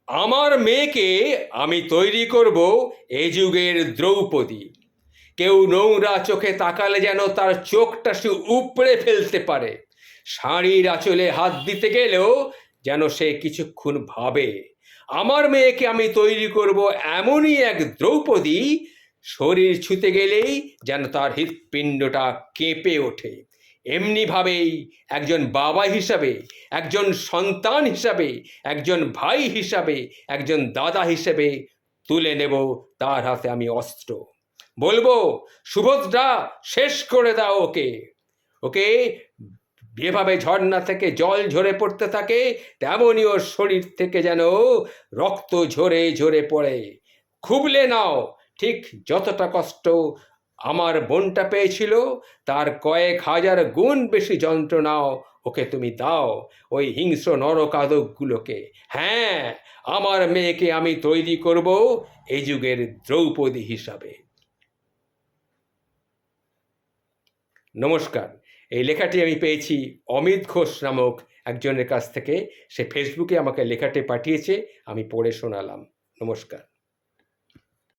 আমার মেয়েকে আমি তৈরি করব এ যুগের দ্রৌপদী। কেউ নোংরা চোখে তাকালে যেন তার চোখটা সে উপড়ে ফেলতে পারে। শাড়ির আঁচলে হাত দিতে গেলেও যেন সে কিছুক্ষণ ভাবে। আমার মেয়েকে আমি তৈরি করব এমনই এক দ্রৌপদী, শরীর ছুঁতে গেলেই যেন তার হৃৎপিণ্ডটা কেঁপে ওঠে। এমনিভাবেই একজন বাবা হিসাবে, একজন সন্তান হিসাবে, একজন ভাই হিসাবে, একজন দাদা হিসেবে তুলে নেব তার হাতে আমি অস্ত্র। বলবো, সুভদ্রা, শেষ করে দাও ওকে। ওকে যেভাবে ঝর্ণা থেকে জল ঝরে পড়তে থাকে, তেমনই ওর শরীর থেকে যেন রক্ত ঝরে ঝরে পড়ে। খুবলে নাও, ঠিক যতটা কষ্ট আমার বোনটা পেয়েছিল তার কয়েক হাজার গুণ বেশি যন্ত্রণাও ওকে তুমি দাও, ওই হিংস্র নরকাদকগুলোকে। হ্যাঁ, আমার মেয়েকে আমি তৈরি করব এই যুগের দ্রৌপদী হিসাবে। নমস্কার। এই লেখাটি আমি পেয়েছি অমিত ঘোষ নামক একজনের কাছ থেকে। সে ফেসবুকে আমাকে লেখাটি পাঠিয়েছে, আমি পড়ে শোনালাম। নমস্কার।